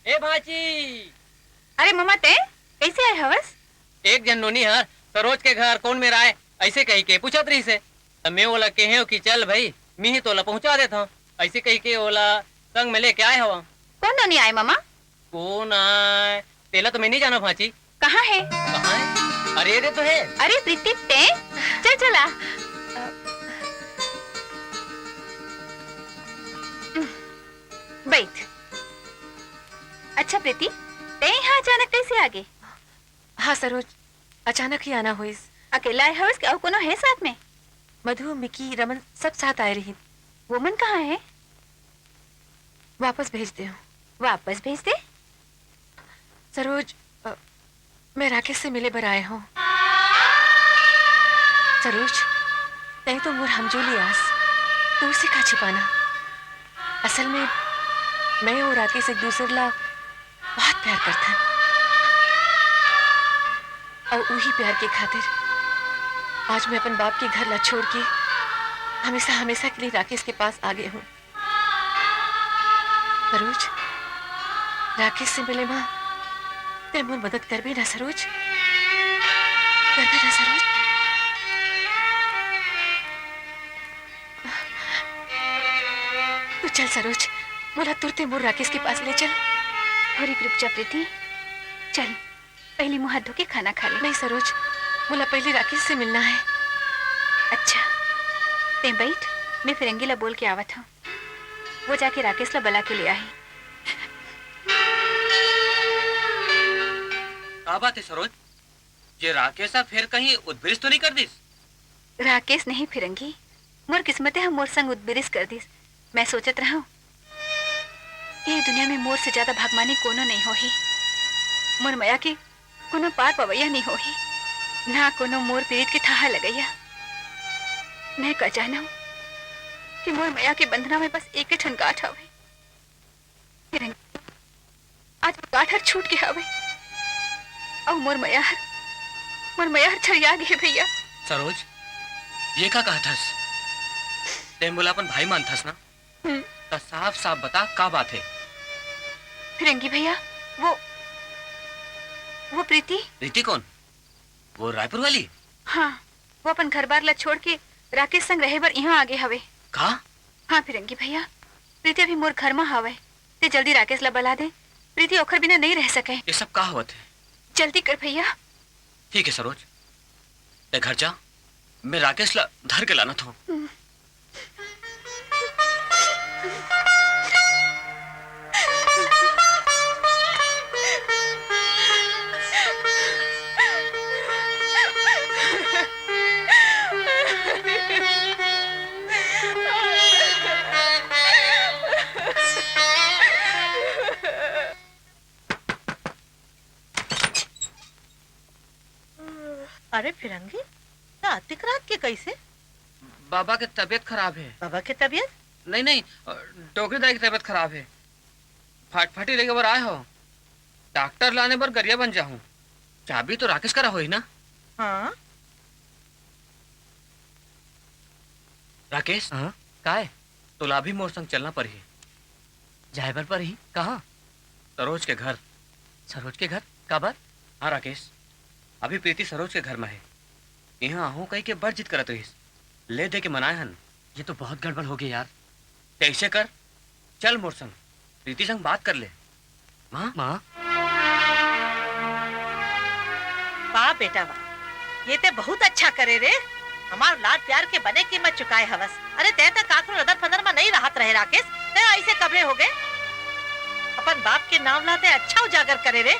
ए भाची। अरे मम्मा ते कैसे आए हवस? एक जन नोनी हर सरोज के घर कौन मेरा है ऐसे कही के पूछत रही से तब मैं बोला के हैं कि चल भाई मी ही तोला पहुंचा देता हूँ ऐसे कही के बोला संग में लेके आए हवा। कौन नोनी आए मम्मा? कौन आए तेला तो मैं नहीं जाना भाची। कहाँ है? कहाँ है? अरे रे तो है। अरे प्रीति ते चल चला। बैठ। अच्छा प्रीति ते यहाँ अचानक कैसे आ गए? हाँ सरोज, अचानक ही आना हुई। अकेला आए हवस और कोनो है साथ में? मधु, मिकी, रमन सब साथ आए रही। वोमन कहाँ है? वापस भेज दे। वापस भेज दे? सरोज, मैं राकेश से मिले बर आए हूँ। सरोज, नहीं तो मोर हमजोली आस दूर से का छिपाना। असल में मैं और राकेश एक दूसरे ला बहुत प्यार करते हैं और वही प्यार के खातिर आज मैं अपन बाप के घर ला छोड़ के हमेशा हमेशा के लिए राकेश के पास आ गई हूँ। सरोज, राकेश से मिले माँ ते मोर मदद कर भी ना सरोज, कर भी ना सरोज। तू चल सरोज, मोला तुरते मोर राकेश के पास ले चल। थोड़ी रुक जा प्रीति, चल पहले मुंह हाथ धो के खाना खा ले। नहीं सरोज, मोला पहले राकेश से मिलना है। अच्छा ते बैठ, मैं फिरंगी ला बोल के आवत हूँ, वो जाके राकेश ला बुला के ले आई। क्या बात है सरोज, जे राकेश फिर कहीं उद्बिरिस तो नहीं कर दिस? राकेश नहीं फिरंगी, मोर किस्मते हम मोर संग उद्बिरिस कर दिस। मैं सोचत रहा हूँ ये दुनिया में मोर से ज्यादा भागमानी कोनो नहीं हो ही। मोर मया के कोनो पार पवैया नहीं हो ही, ना कोनो मोर पीड़ित के थाहा लगैया। मैं का जाना कि मोर मया के बंधना में बस एक ठन गांठ हवे। फिरंगी आज गांठ हर छूट के हवे और मोर मया हर छड़िया गए भैया। सरोज, ये का कहा थस? ते बोला अपन भाई मानथस ना? तो साफ साफ बता का बात है? फिरंगी भैया, वो प्रीति। प्रीति कौन? वो रायपुर वाली? हाँ, वो अपन घर बार ला छोड़ के राकेश संग रहे बर यहाँ आगे हवे। का? हाँ फिरंगी भैया, प्रीति अभी मोर घर में हवे, ते जल्दी राकेश ला बुला दे। प्रीति ओखर बिना नहीं रह सके। ये सब का होत है? जल्दी कर भैया। ठीक है सरोज, ते घर जा, मैं राकेश ला धर के लाना था। अरे फिरंगी, रात रात के कैसे? बाबा की तबीयत खराब है। बाबा की तबीयत? नहीं, डोगरी दाई की तबीयत खराब है। फटफटी लेके बर आए हो, डॉक्टर लाने पर गरिया बन जाऊं। चाबी तो राकेश करा हो ही ना? हाँ। राकेश, हाँ? का है? तोला भी मोर संग चलना पर ही। जायबर पर ही? कहाँ? सरोज के घर। सरोज के घर? का बात? हाँ राकेश, अभी प्रीति सरोज के घर में है। यहाँ आहू कही के बड़ जिद करत रहीस, ले दे के मनाए हन। ये तो बहुत गड़बड़ हो गई यार। कैसे कर, चल मोर संग, प्रीति संग बात कर ले। माँ वाह बेटा वाह, ये ते बहुत अच्छा करे रे। हमार लाड प्यार के बने की मत चुकाए हवस। अरे ते तो काकरो नदर फदर में नहीं रहत रहे राकेश, ते ऐसे कबरे हो गए। अपन बाप के नाम लाते अच्छा उजागर करे रे।